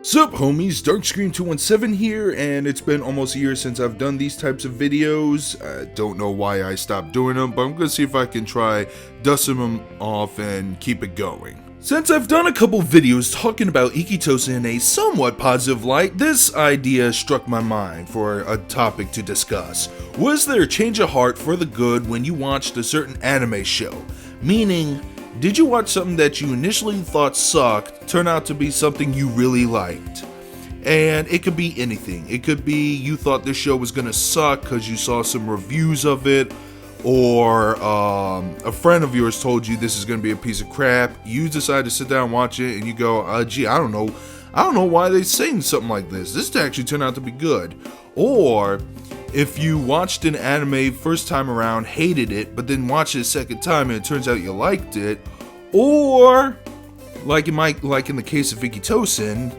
Sup homies, Darkscream217 here, and it's been almost a year since I've done these types of videos. I don't know why I stopped doing them, but I'm gonna see if I can try dusting them off and keep it going. Since I've done a couple videos talking about Ikitosen in a somewhat positive light, this idea struck my mind for a topic to discuss. Was there a change of heart for the good when you watched a certain anime show? Meaning, did you watch something that you initially thought sucked turn out to be something you really liked? And it could be anything. It could be you thought this show was gonna suck because you saw some reviews of it, or a friend of yours told you this is gonna be a piece of crap. You decide to sit down and watch it, and you go, gee, I don't know why they're saying something like this. This actually turned out to be good. Or if you watched an anime first time around, hated it, but then watched it a second time and it turns out you liked it. Or like in the case of Ikitosen,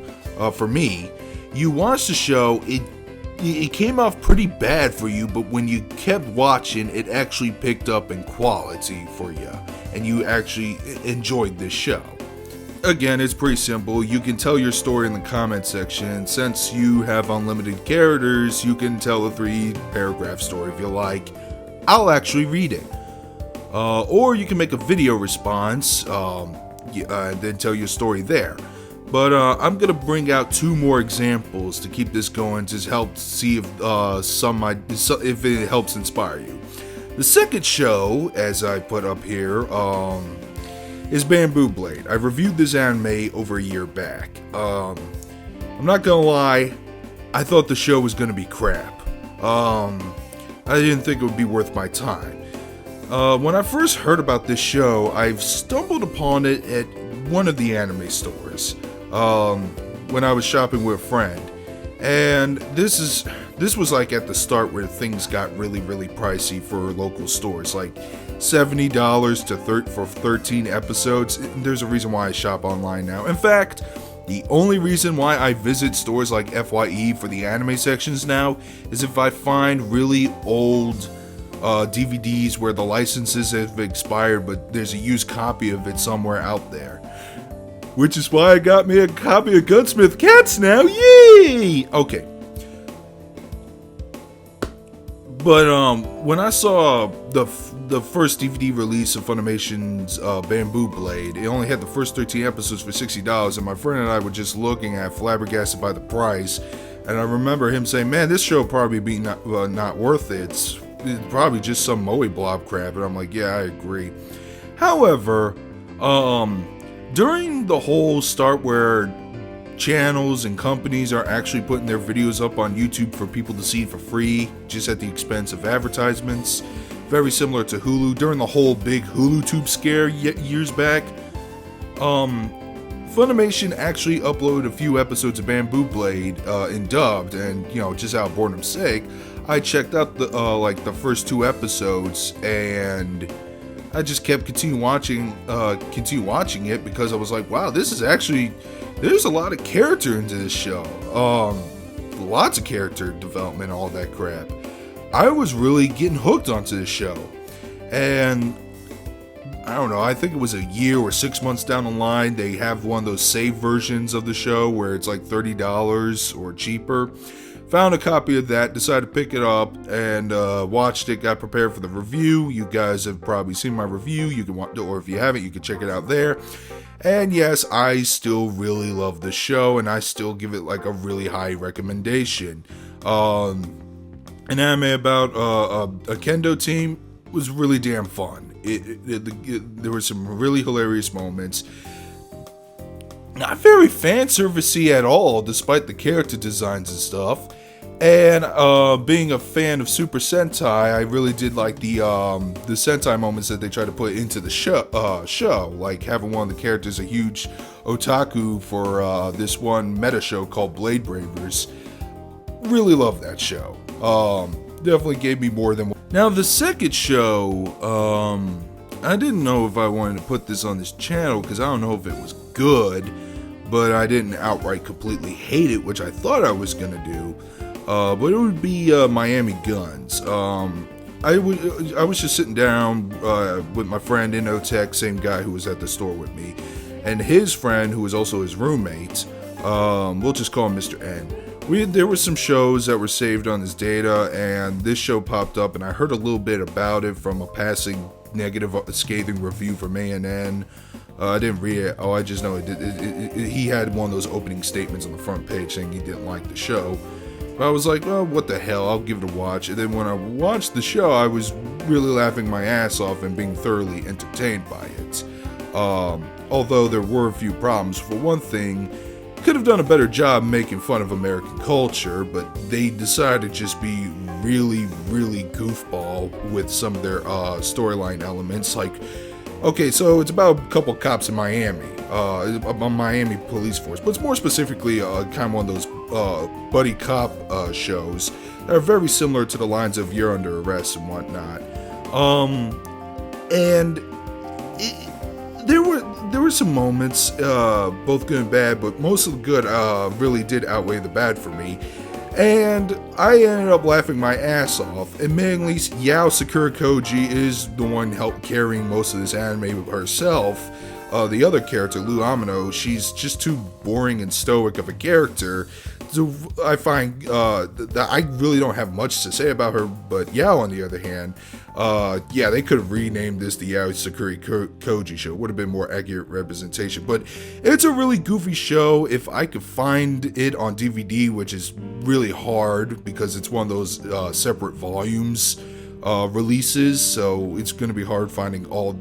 for me, you watched the show, it came off pretty bad for you, but when you kept watching, it actually picked up in quality for you, and you actually enjoyed this show. Again, it's pretty simple. You can tell your story in the comment section. Since you have unlimited characters, you can tell a 3-paragraph story if you like. I'll actually read it. Or you can make a video response, and then tell your story there. But I'm gonna bring out 2 more examples to keep this going, to help see if if it helps inspire you. The second show, as I put up here, is Bamboo Blade. I reviewed this anime over a year back. I'm not gonna lie, I thought the show was gonna be crap. I didn't think it would be worth my time. When I first heard about this show, I've stumbled upon it at one of the anime stores, when I was shopping with a friend. And this was like at the start where things got really pricey for local stores, like $70 for 13 episodes. There's a reason why I shop online now. In fact, the only reason why I visit stores like FYE for the anime sections now is if I find really old DVDs where the licenses have expired, but there's a used copy of it somewhere out there. Which is why I got me a copy of Gunsmith Cats now. Yay! Okay. But when I saw the first DVD release of Funimation's Bamboo Blade, it only had the first 13 episodes for $60, and my friend and I were just looking at, flabbergasted by the price. And I remember him saying, "Man, this show probably be not worth it. It's probably just some moe blob crap." And I'm like, "Yeah, I agree." However, during the whole start where channels and companies are actually putting their videos up on YouTube for people to see for free, just at the expense of advertisements, very similar to Hulu, during the whole big Hulu tube scare years back, Funimation actually uploaded a few episodes of Bamboo Blade in dubbed, and just out of boredom's sake, I checked out the first 2 episodes, and I just kept continue watching it because I was like, wow, this is actually, there's a lot of character into this show. Lots of character development, all that crap. I was really getting hooked onto this show. And I don't know, I think it was a year or 6 months down the line, they have one of those save versions of the show where it's like $30 or cheaper. Found a copy of that, decided to pick it up, and watched it, got prepared for the review. You guys have probably seen my review, you can watch, or if you haven't, you can check it out there. And yes, I still really love the show, and I still give it like a really high recommendation. An anime about a kendo team was really damn fun. There were some really hilarious moments. Not very fan servicey at all, despite the character designs and stuff. And being a fan of Super Sentai, I really did like the Sentai moments that they try to put into the show, like having one of the characters a huge otaku for this one meta show called Blade Bravers. Really love that show. Definitely gave me more than one. Now the second show, I didn't know if I wanted to put this on this channel because I don't know if it was good, but I didn't outright completely hate it, which I thought I was gonna do. But it would be Miami Guns. I was just sitting down with my friend Inotech, same guy who was at the store with me, and his friend, who was also his roommate. We'll just call him Mr. N. There were some shows that were saved on his data, and this show popped up, and I heard a little bit about it from a passing negative scathing review from ANN. I didn't read it. I just know he had one of those opening statements on the front page saying he didn't like the show. But I was like, well, what the hell, I'll give it a watch. And then when I watched the show, I was really laughing my ass off and being thoroughly entertained by it. Although there were a few problems. For one thing, could have done a better job making fun of American culture, but they decided to just be really, really goofball with some of their storyline elements. Like, okay, so it's about a couple cops in Miami, a Miami police force, but it's more specifically kind of one of those buddy cop shows that are very similar to the lines of You're Under Arrest and whatnot. And there were some moments, both good and bad, but most of the good really did outweigh the bad for me. And I ended up laughing my ass off. Admittedly, Yao Sakura-Koji is the one carrying most of this anime herself. The other character, Lou Amino, she's just too boring and stoic of a character. So I find that I really don't have much to say about her, but Yao, on the other hand, yeah, they could have renamed this the Yao Sakura-Koji show. Would have been more accurate representation. But it's a really goofy show. If I could find it on DVD, which is really hard because it's one of those separate volumes releases, so it's going to be hard finding all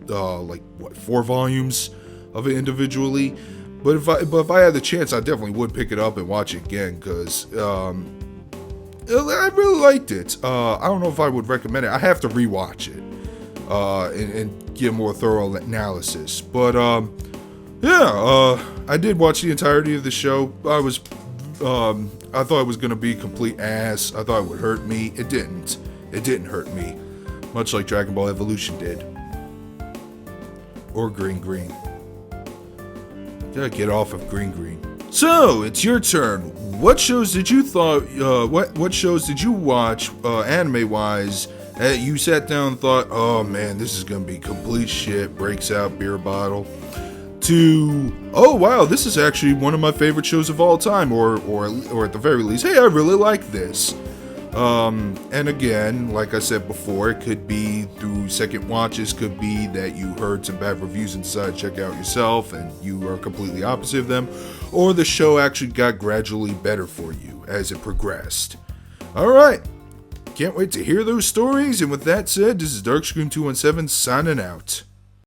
4 volumes of it individually. But if I had the chance, I definitely would pick it up and watch it again, because I really liked it. I don't know if I would recommend it. I have to rewatch it and get a more thorough analysis. But I did watch the entirety of the show. I thought it was going to be complete ass. I thought it would hurt me. It didn't. It didn't hurt me, much like Dragon Ball Evolution did. Or Green. Gotta get off of Green. So it's your turn. What shows did you what shows did you watch anime wise that you sat down and thought, oh man, this is gonna be complete shit, breaks out beer bottle, to, oh wow, this is actually one of my favorite shows of all time, or at the very least, hey, I really like this. And again, like I said before, it could be through second watches, could be that you heard some bad reviews and decided to check it out yourself and you are completely opposite of them, or the show actually got gradually better for you as it progressed. Alright, can't wait to hear those stories, and with that said, this is Darkscream217 signing out.